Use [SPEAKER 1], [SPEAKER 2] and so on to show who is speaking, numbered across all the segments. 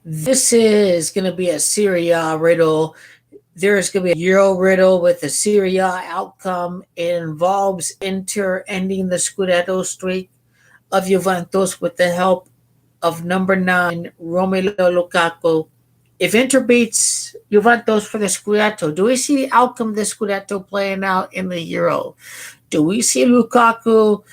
[SPEAKER 1] This is going to be a Serie A riddle. There is going to be a Euro riddle with a Serie A outcome. It involves Inter ending the Scudetto streak of Juventus with the help of number 9, Romelu Lukaku. If Inter beats Juventus for the Scudetto, do we see the outcome of the Scudetto playing out in the Euro? Do we see Lukaku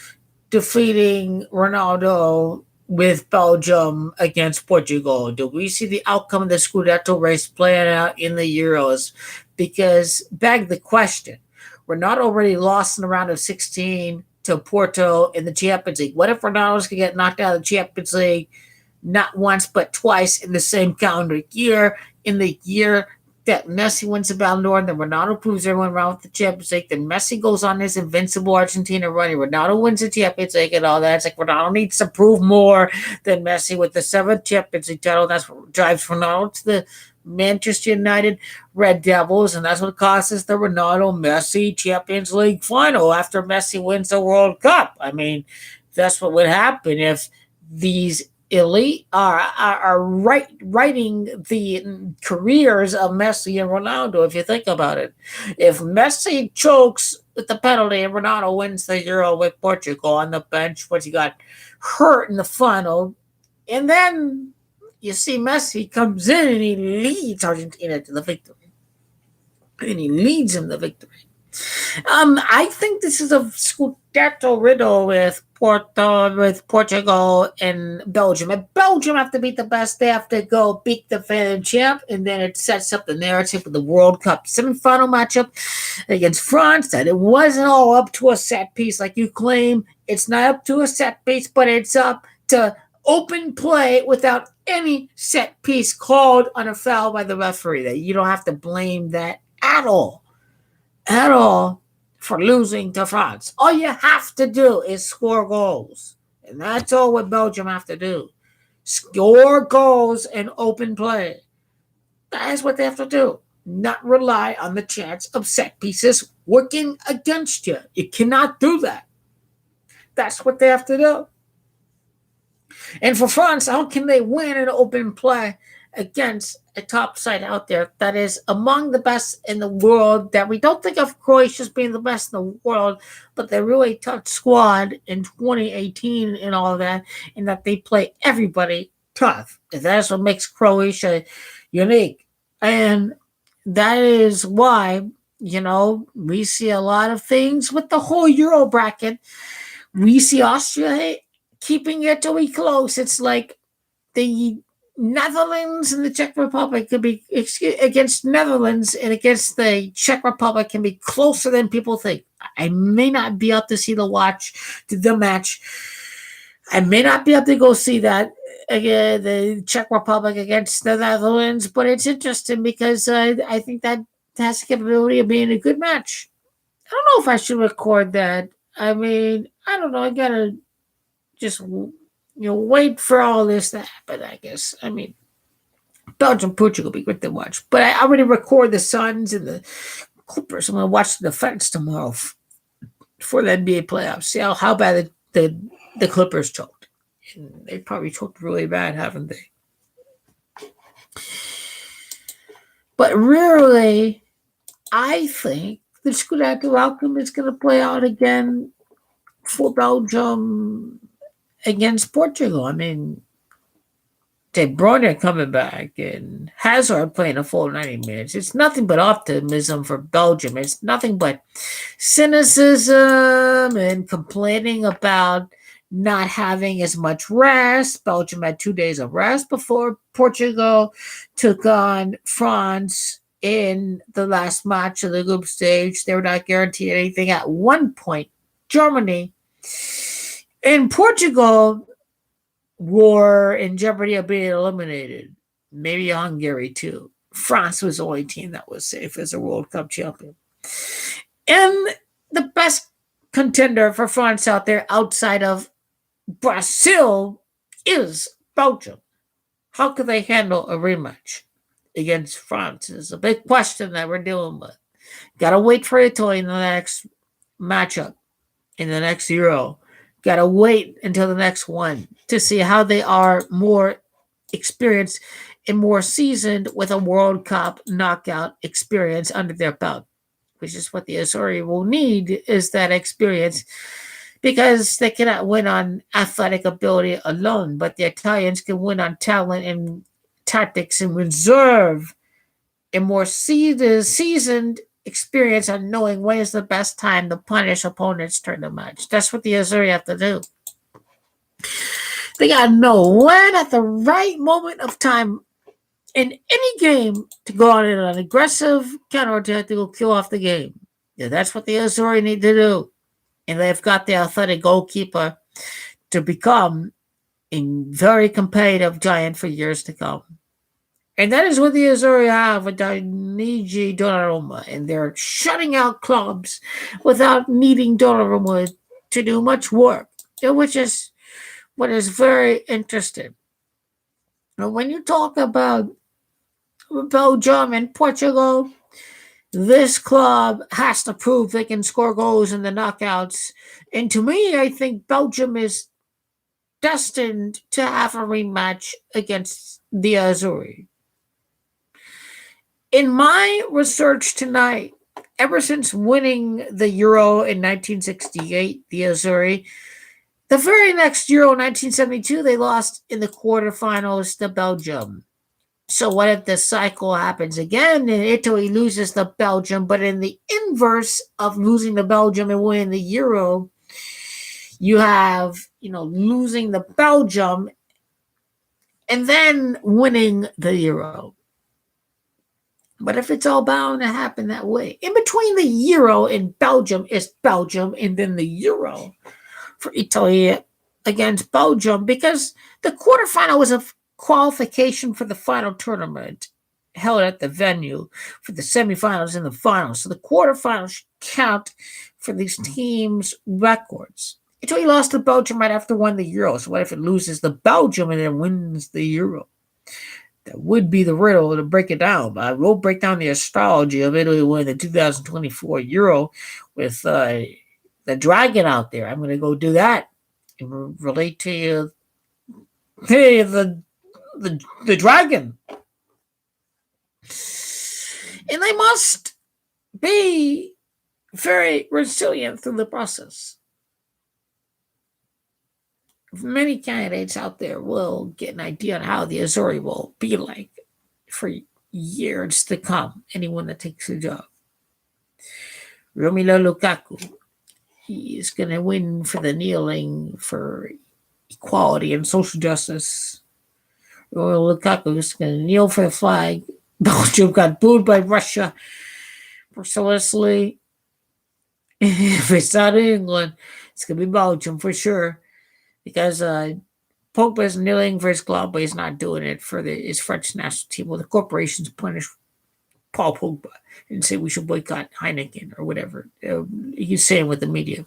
[SPEAKER 1] defeating Ronaldo with Belgium against Portugal? Do we see the outcome of the Scudetto race playing out in the Euros? Because, beg the question, Ronaldo already lost in the round of 16 to Porto in the Champions League. What if Ronaldo's going to get knocked out of the Champions League not once but twice in the same calendar year? In the year that Messi wins the Ballon d'Or, and then Ronaldo proves everyone wrong with the Champions League. Then Messi goes on his invincible Argentina run. Ronaldo wins the Champions League and all that. It's like Ronaldo needs to prove more than Messi with the 7th Champions League title. That's what drives Ronaldo to the Manchester United Red Devils, and that's what causes the Ronaldo Messi Champions League final after Messi wins the World Cup. I mean, that's what would happen if these elite are writing the careers of Messi and Ronaldo. If you think about it, if Messi chokes with the penalty and Ronaldo wins the Euro with Portugal on the bench, but he got hurt in the final, and then you see Messi comes in and he leads Argentina to the victory, and he leads him to victory. I think this is a Scudetto riddle with Portugal and Belgium. If Belgium have to beat the best, they have to go beat the defending champ, and then it sets up the narrative of the World Cup semifinal matchup against France. That it wasn't all up to a set piece like you claim. It's not up to a set piece, but it's up to open play without any set piece called on a foul by the referee. That you don't have to blame that at all for losing to France. All you have to do is score goals. And that's all what Belgium have to do. Score goals and open play. That is what they have to do. Not rely on the chance of set pieces working against you. You cannot do that. That's what they have to do. And for France, how can they win an open play against a top side out there that is among the best in the world, that we don't think of Croatia as being the best in the world, but they're really a tough squad in 2018 and all of that, and that they play everybody tough. And that's what makes Croatia unique. And that is why, we see a lot of things with the whole Euro bracket. We see Austria keeping it to be close. It's like the Netherlands and the Czech Republic could be against Netherlands and against the Czech Republic can be closer than people think. I may not be able to see the match. I may not be able to go see that again, the Czech Republic against the Netherlands, but it's interesting because I think that has the capability of being a good match. I don't know if I should record that. I mean, I don't know. I gotta just wait for all this to happen, I guess. I mean, Belgium, Portugal will be great to watch. But I already record the Suns and the Clippers. I'm going to watch the defense tomorrow for the NBA playoffs. See how bad the Clippers choked. And they probably choked really bad, haven't they? But really, I think the Scudetto outcome is going to play out again for Belgium against Portugal. I mean, De Bruyne coming back and Hazard playing a full 90 minutes. It's nothing but optimism for Belgium. It's nothing but cynicism and complaining about not having as much rest. Belgium had 2 days of rest before Portugal took on France in the last match of the group stage. They were not guaranteed anything at one point. Germany and Portugal were in jeopardy of being eliminated. Maybe Hungary too. France was the only team that was safe as a World Cup champion. And the best contender for France out there outside of Brazil is Belgium. How could they handle a rematch against France is a big question that we're dealing with. Gotta wait for Italy in the next matchup, in the next Euro. Gotta wait until the next one to see how they are more experience and more seasoned with a World Cup knockout experience under their belt, which is what the Azzurri will need is that experience because they cannot win on athletic ability alone, but the Italians can win on talent and tactics and reserve a more seasoned experience on knowing when is the best time to punish opponents during the match. That's what the Azzurri have to do. They gotta know when at the right moment of time in any game to go on in an aggressive counterattack to go kill off the game. Yeah, that's what the Azzurri need to do. And they've got the athletic goalkeeper to become a very competitive giant for years to come. And that is what the Azzurri have with Luigi Donnarumma. And they're shutting out clubs without needing Donnarumma to do much work, which is what is very interesting. Now, when you talk about Belgium and Portugal, this club has to prove they can score goals in the knockouts. And to me, I think Belgium is destined to have a rematch against the Azzurri. In my research tonight, ever since winning the Euro in 1968, the Azzurri, the very next Euro 1972, they lost in the quarterfinals to Belgium. So what if the cycle happens again and Italy loses to Belgium, but in the inverse of losing to Belgium and winning the Euro, you have, losing the Belgium and then winning the Euro. But if it's all bound to happen that way, in between the Euro and Belgium is Belgium and then the Euro for Italy against Belgium because the quarterfinal was a qualification for the final tournament held at the venue for the semifinals and the finals. So the quarterfinals count for these teams' records. Italy lost to Belgium right after won the Euro. So what if it loses to Belgium and then wins the Euro? That would be the riddle to break it down. But I will break down the astrology of Italy winning the 2024 Euro with the dragon out there. I'm going to go do that and relate to you. Hey, the dragon. And they must be very resilient through the process. Many candidates out there will get an idea on how the Azzurri will be like for years to come, anyone that takes the job. Romelu Lukaku, he is going to win for the kneeling for equality and social justice. Romelu Lukaku is going to kneel for the flag. Belgium got booed by Russia mercilessly. If it's not England, it's going to be Belgium for sure. Because Pogba is kneeling for his club, but he's not doing it for his French national team. Well, the corporations punished Paul Pogba and say we should boycott Heineken or whatever. He's saying with the media.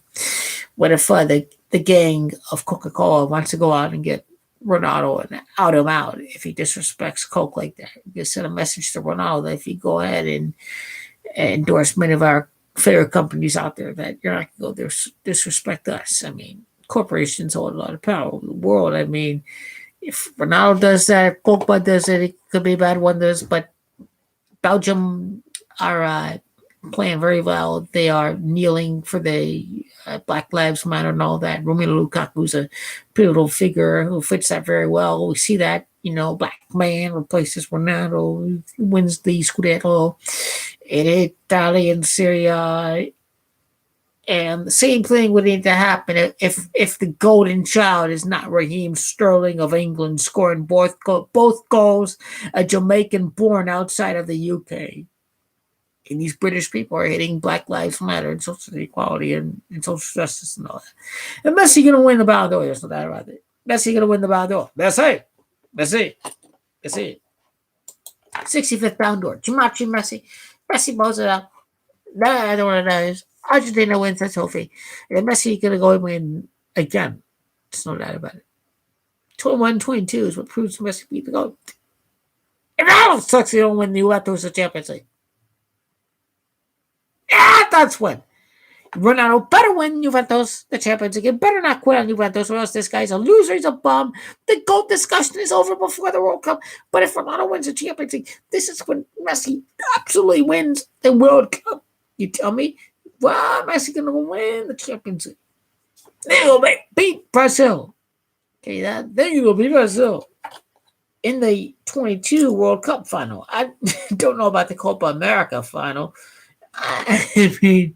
[SPEAKER 1] What if the gang of Coca-Cola wants to go out and get Ronaldo and out him out if he disrespects Coke like that? You send a message to Ronaldo that if you go ahead and endorse many of our favorite companies out there, that you're not going to go disrespect us. I mean, corporations hold a lot of power in the world. I mean, if Ronaldo does that, if Pogba does it could be bad wonders. But Belgium are playing very well. They are kneeling for the Black Lives Matter and all that. Romelu Lukaku is a pivotal figure who fits that very well. We see that, black man replaces Ronaldo, wins the Scudetto in Italy and Syria. And the same thing would need to happen if the golden child is not Raheem Sterling of England scoring both goals, a Jamaican born outside of the UK. And these British people are hitting Black Lives Matter and social equality and social justice and all that. And Messi going to win the Ballon d'Or. There's no doubt about it. Messi going to win the Ballon d'Or. Messi. 65th Ballon d'Or. Chimachi Messi. Messi blows it up. I don't know what that is. Argentina wins the trophy. And Messi going to go and win again. There's no doubt about it. 21-22 is what proves Messi beat the GOAT. And now it sucks you don't win the Juventus Champions League. Yeah, that's when. Ronaldo better win Juventus the Champions League. Better not quit on Juventus, or else this guy's a loser. He's a bum. The GOAT discussion is over before the World Cup. But if Ronaldo wins the Champions League, this is when Messi absolutely wins the World Cup. You tell me, well, Messi gonna win the Champions League. There you go, beat Brazil. Okay, there you go, beat Brazil in the 22 World Cup final. I don't know about the Copa America final. I mean,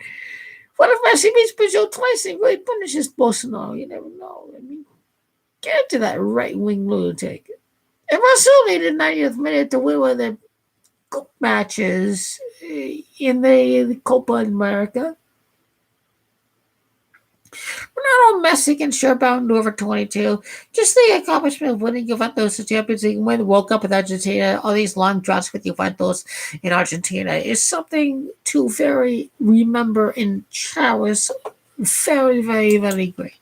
[SPEAKER 1] what if Messi beats Brazil twice and really punishes Bolsonaro? You never know. I mean, get to that right-wing lunatic. And Brazil needed 90th minute to win one of the matches in the Copa America. Ronaldo and Messi can sure bound over 22. Just the accomplishment of winning Juventus the Champions League and win the World Cup with Argentina, all these long droughts with Juventus in Argentina is something to very remember and cherish. Very, very, very great.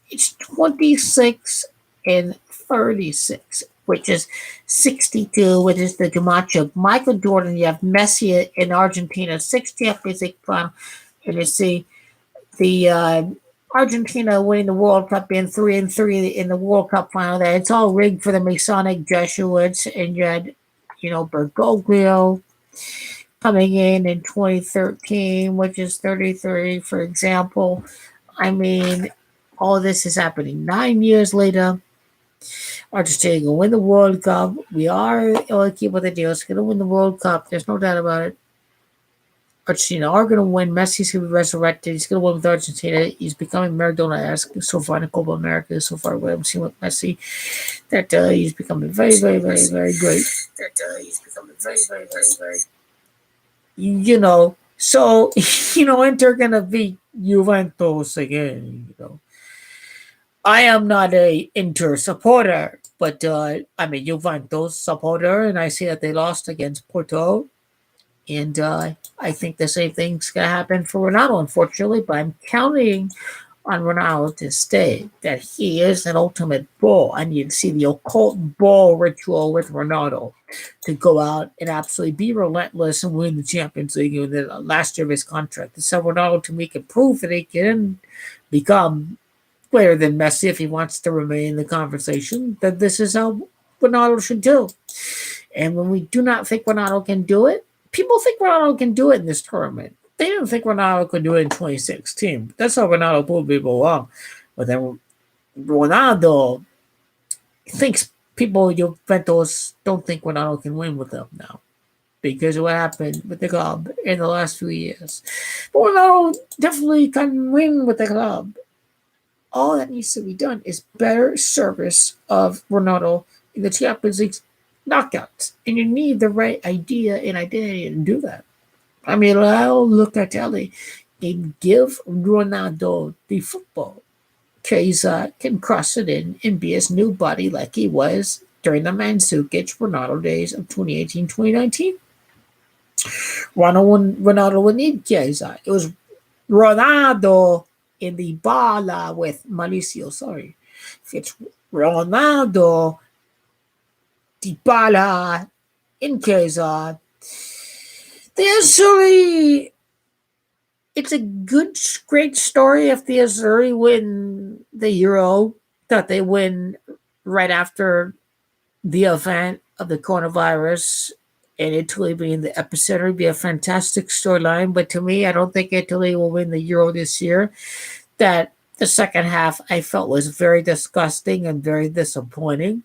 [SPEAKER 1] It's 26 and 36, which is 62, which is the Gamacho of Michael Jordan. You have Messi in Argentina, 6 Champions League final, and you see the Argentina winning the World Cup, being 3-3 in the World Cup final. That it's all rigged for the Masonic Jesuits, and you had, Bergoglio coming in 2013, which is 33, for example. I mean, all this is happening 9 years later. Argentina going to win the World Cup. We are keep with the deal. It's going to win the World Cup. There's no doubt about it. Argentina are going to win. Messi's going to be resurrected. He's going to win with Argentina. He's becoming Maradona-esque so far in the Copa America. So far, what I'm seeing with Messi, that he's becoming very, very, very, very great. He's becoming very, very, very, very. So Inter going to beat Juventus again. I am not a Inter supporter, but I'm a Juventus supporter, and I see that they lost against Porto. And I think the same thing's going to happen for Ronaldo, unfortunately, but I'm counting on Ronaldo to stay, that he is an ultimate bull. I need to see the occult bull ritual with Ronaldo to go out and absolutely be relentless and win the Champions League in the last year of his contract. And so Ronaldo, to me, can prove that he can become greater than Messi if he wants to remain in the conversation, that this is how Ronaldo should do. And when we do not think Ronaldo can do it, people think Ronaldo can do it in this tournament. They didn't think Ronaldo could do it in 2016. That's how Ronaldo pulled people along. But then Ronaldo thinks people Juventus don't think Ronaldo can win with them now, because of what happened with the club in the last few years. But Ronaldo definitely can win with the club. All that needs to be done is better service of Ronaldo in the Champions League knockouts, and you need the right idea and identity to do that. I mean, allow Locatelli and give Ronaldo the football. Chiesa can cross it in and be his new body like he was during the Mandzukic Ronaldo days of 2018-2019. Ronaldo would need Chiesa. It was Ronaldo in the bala with Malicio. Sorry. It's Ronaldo, Dybala, in Chiesa. It's a great story if the Azzurri win the Euro, that they win right after the event of the coronavirus, and Italy being the epicenter would be a fantastic storyline. But to me, I don't think Italy will win the Euro this year. That the second half I felt was very disgusting and very disappointing.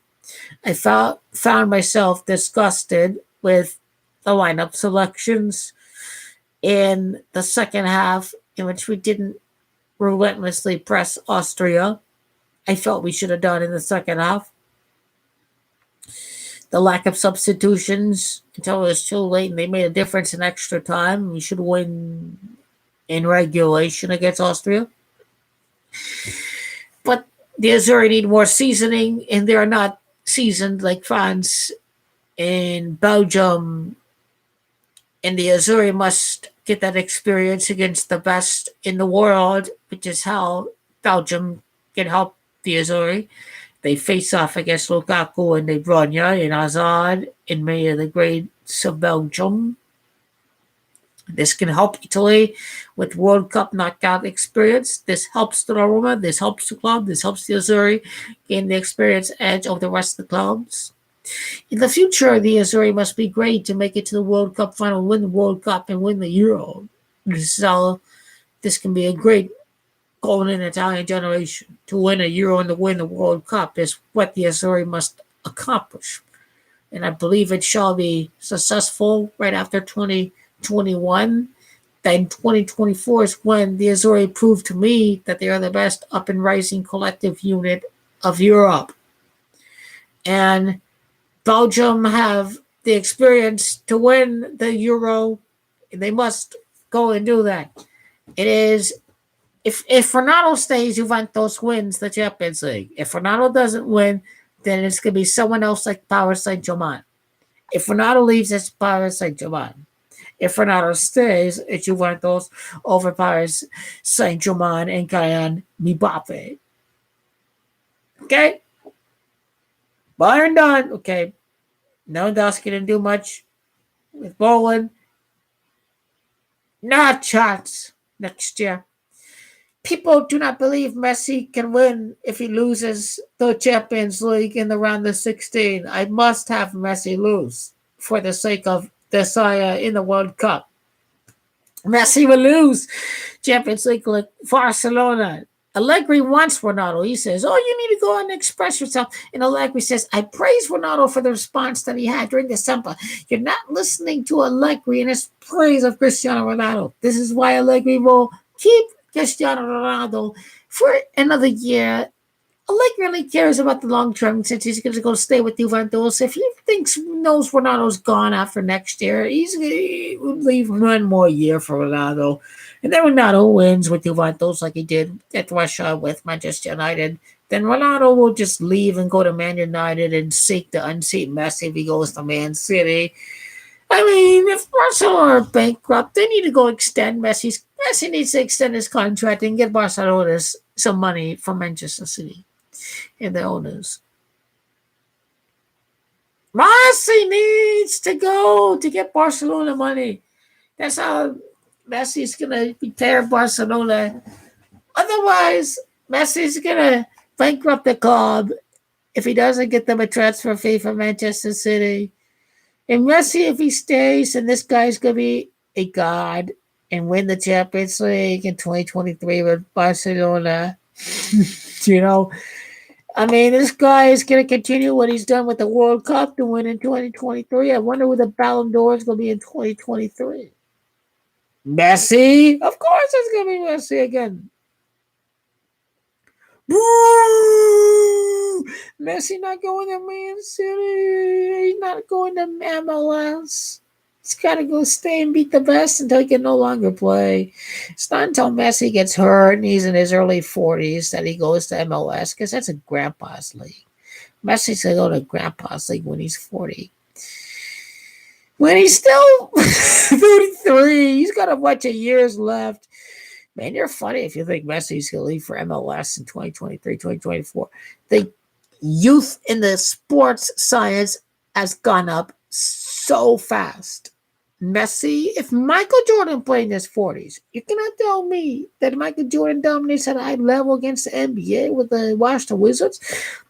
[SPEAKER 1] I found myself disgusted with the lineup selections in the second half, in which we didn't relentlessly press Austria. I felt we should have done in the second half. The lack of substitutions until it was too late, and they made a difference in extra time. We should win in regulation against Austria. But the Azzurri need more seasoning, and they are not seasoned like France and Belgium. And the Azzurri must get that experience against the best in the world, which is how Belgium can help the Azzurri. They face off against Lukaku and De Bruyne and Hazard and many of the greats of Belgium. This can help Italy with World Cup knockout experience. This helps Donnarumma. This helps the club. This helps the Azzurri gain the experience edge over the rest of the clubs. In the future, the Azzurri must be great to make it to the World Cup final, win the World Cup, and win the Euro. This can be a great golden Italian generation. To win a Euro and to win the World Cup is what the Azzurri must accomplish. And I believe it shall be successful right after 2021. Then 2024 is when the Azzurri proved to me that they are the best up and rising collective unit of Europe. And Belgium have the experience to win the Euro. They must go and do that. It is if Ronaldo stays, Juventus wins the Champions League. If Ronaldo doesn't win, then it's going to be someone else like Paris Saint-Germain. If Ronaldo leaves, it's Paris Saint-Germain. If Ronaldo stays, it's Juventus over Paris Saint-Germain and Kylian Mbappe. Okay? Bayern done. Okay. Lewandowski didn't do much with Poland. Not chance next year. People do not believe Messi can win if he loses the Champions League in the round of 16. I must have Messi lose for the sake of Desire in the World Cup. Messi will lose Champions League like Barcelona. Allegri wants Ronaldo. He says, you need to go and express yourself. And Allegri says, I praise Ronaldo for the response that he had during December. You're not listening to Allegri in his praise of Cristiano Ronaldo. This is why Allegri will keep Cristiano Ronaldo for another year. Allegri really cares about the long term since he's going to go stay with Juventus. If he knows Ronaldo's gone after next year, he would leave one more year for Ronaldo. And then Ronaldo wins with Juventus like he did at Russia with Manchester United. Then Ronaldo will just leave and go to Man United and seek to unseat Messi if he goes to Man City. I mean, if Barcelona are bankrupt, they need to go extend Messi needs to extend his contract and get Barcelona some money from Manchester City and the owners. Messi needs to go to get Barcelona money. That's how Messi's going to repair Barcelona. Otherwise, Messi's going to bankrupt the club if he doesn't get them a transfer fee from Manchester City. And Messi, if he stays, and this guy's going to be a god and win the Champions League in 2023 with Barcelona. I mean, this guy is going to continue what he's done with the World Cup to win in 2023. I wonder who the Ballon d'Or is going to be in 2023. Messi? Of course it's going to be Messi again. Woo! Messi not going to Man City. He's not going to MLS. He's got to go stay and beat the best until he can no longer play. It's not until Messi gets hurt and he's in his early 40s that he goes to MLS because that's a grandpa's league. Messi's going to go to grandpa's league when he's 40. When he's still 33, he's got a bunch of years left. Man, you're funny if you think Messi's going to leave for MLS in 2023, 2024. The youth in the sports science has gone up so fast. Messi, if Michael Jordan played in his 40s, you cannot tell me that Michael Jordan dominates at a high level against the NBA with the Washington Wizards,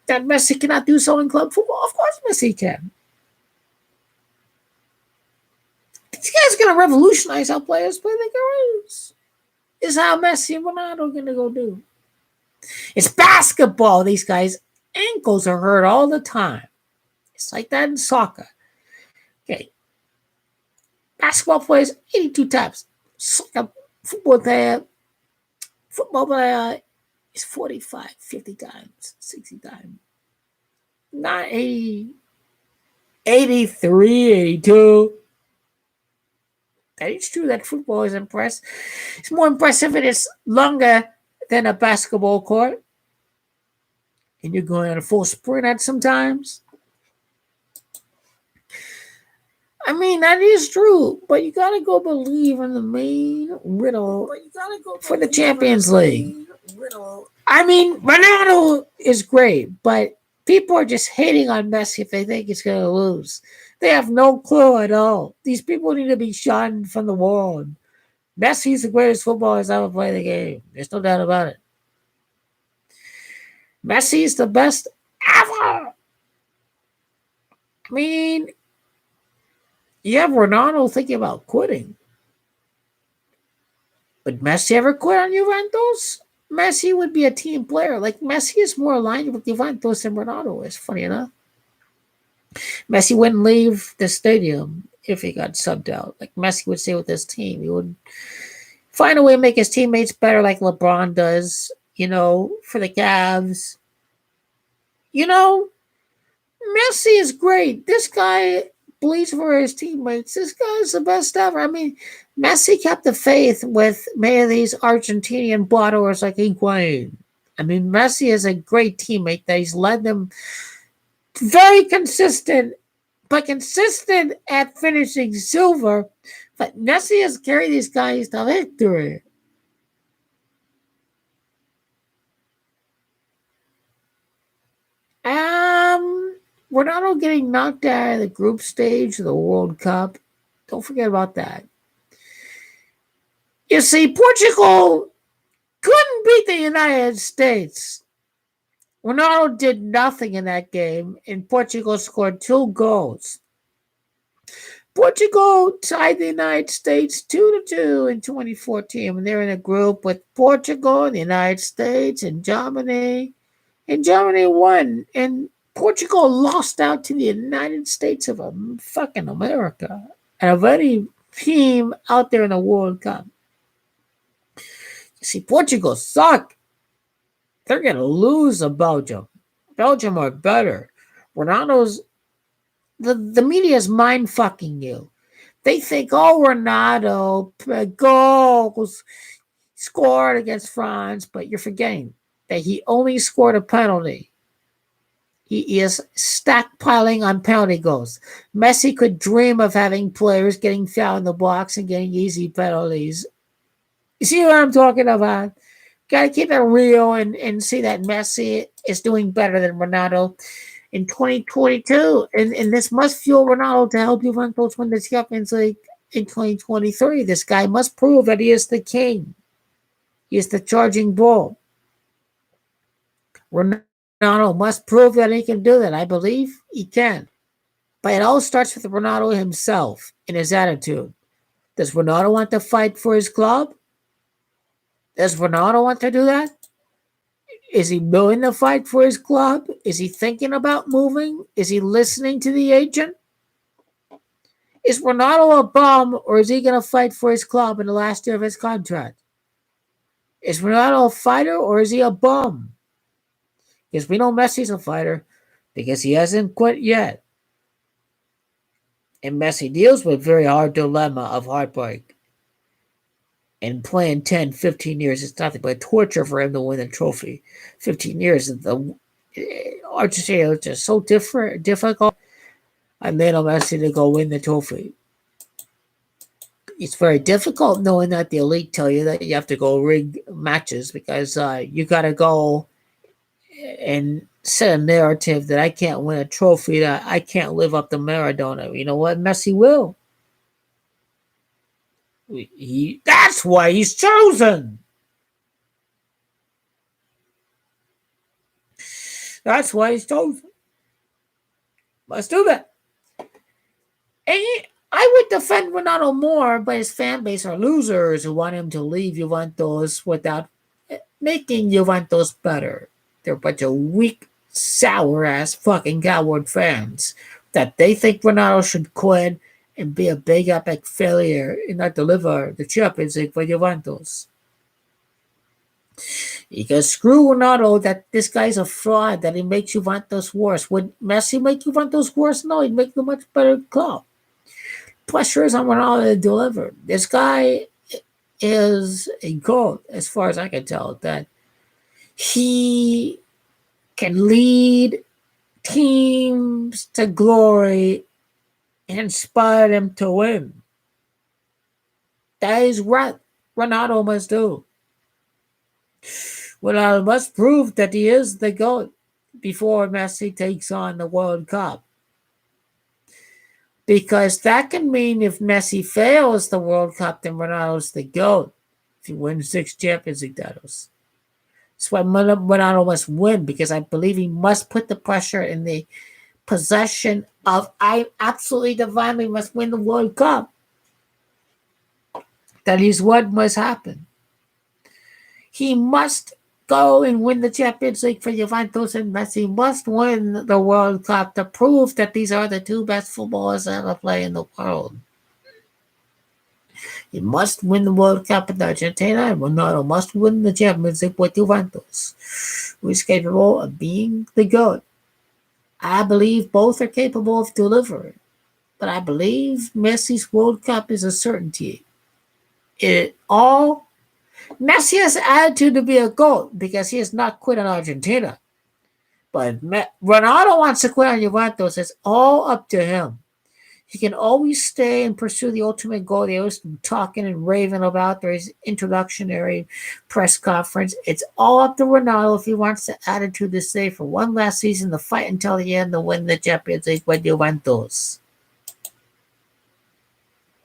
[SPEAKER 1] that Messi cannot do so in club football. Of course Messi can. This guy's going to revolutionize how players play their careers. Is how Messi and Ronaldo are going to go do. It's basketball. These guys' ankles are hurt all the time. It's like that in soccer. Okay. Basketball players 82 times. Football player is 45, 50 times, 60 times. Not 80, 83, 82. That is true that football is impressive. It's more impressive if it's longer than a basketball court. And you're going on a full sprint at sometimes. I mean, that is true. But you got to go believe in the main riddle for the Champions League. I mean, Ronaldo is great. But People are just hating on Messi if they think he's going to lose. They have no clue at all. These people need to be shunned from the world. Messi's the greatest footballer that's ever played the game. There's no doubt about it. Messi's the best ever. I mean, you have Ronaldo thinking about quitting. Would Messi ever quit on Juventus? Messi would be a team player. Like, Messi is more aligned with Juventus than Ronaldo is, funny enough. Messi wouldn't leave the stadium if he got subbed out. Like, Messi would stay with his team. He would find a way to make his teammates better like LeBron does, for the Cavs. Messi is great. This guy bleeds for his teammates. This guy's the best ever. I mean, Messi kept the faith with many of these Argentinian blottoers like Higuain. I mean, Messi is a great teammate that he's led them very consistent, but consistent at finishing silver. But Messi has carried these guys to victory. Ronaldo getting knocked out of the group stage of the World Cup. Don't forget about that. You see, Portugal couldn't beat the United States. Ronaldo did nothing in that game, and Portugal scored 2 goals. Portugal tied the United States 2-2 in 2014 when they were in a group with Portugal, the United States, and Germany. And Germany won, and Portugal lost out to the United States of fucking America and a very team out there in the World Cup. You see, Portugal suck. They're going to lose to Belgium. Belgium are better. Ronaldo's the media is mind fucking you. They think, Ronaldo goals scored against France, but you're forgetting that he only scored a penalty. He is stockpiling on penalty goals. Messi could dream of having players getting fouled in the box and getting easy penalties. You see what I'm talking about? Got to keep it real and see that Messi is doing better than Ronaldo in 2022. And this must fuel Ronaldo to help Juventus win the Champions League in 2023. This guy must prove that he is the king. He is the charging bull. Ronaldo must prove that he can do that. I believe he can. But it all starts with Ronaldo himself and his attitude. Does Ronaldo want to fight for his club? Does Ronaldo want to do that? Is he willing to fight for his club? Is he thinking about moving? Is he listening to the agent? Is Ronaldo a bum, or is he going to fight for his club in the last year of his contract? Is Ronaldo a fighter, or is he a bum? Because we know Messi's a fighter because he hasn't quit yet. And Messi deals with a very hard dilemma of heartbreak. And playing 10, 15 years is nothing but torture for him to win a trophy. 15 years, Argentina is just so difficult. I made Messi to go win the trophy. It's very difficult knowing that the elite tell you that you have to go rig matches because you got to go and set a narrative that I can't win a trophy, that I can't live up to Maradona. You know what? Messi will. That's why he's chosen. That's why he's chosen. Let's do that. And I would defend Ronaldo more, but his fan base are losers who want him to leave Juventus without making Juventus better. They're a bunch of weak, sour-ass fucking coward fans that they think Ronaldo should quit and be a big epic failure and not deliver the Champions League for Juventus. Because screw Ronaldo, that this guy's a fraud, that he makes Juventus worse. Would Messi make Juventus worse? No, he'd make them a much better club. Pressure is on Ronaldo to deliver. This guy is a goat, as far as I can tell, that he can lead teams to glory and inspire them to win. That is what Ronaldo must do. Ronaldo must prove that he is the GOAT before Messi takes on the World Cup. Because that can mean if Messi fails the World Cup, then Ronaldo's the GOAT. If he wins 6 Champions League titles. That's why Ronaldo must win, because I believe he must put the pressure in the possession of I absolutely divinely must win the World Cup. That is what must happen. He must go and win the Champions League for Juventus, and Messi must win the World Cup to prove that these are the 2 best footballers ever play in the world. He must win the World Cup with Argentina, and Ronaldo must win the Champions League with Juventus, who is capable of being the GOAT. I believe both are capable of delivering, but I believe Messi's World Cup is a certainty. Messi has attitude to be a GOAT because he has not quit on Argentina. But Ronaldo wants to quit on Juventus. It's all up to him. He can always stay and pursue the ultimate goal they always talking and raving about during his introductory press conference. It's all up to Ronaldo if he wants the attitude to stay for one last season to fight until the end to win the Champions League with Juventus.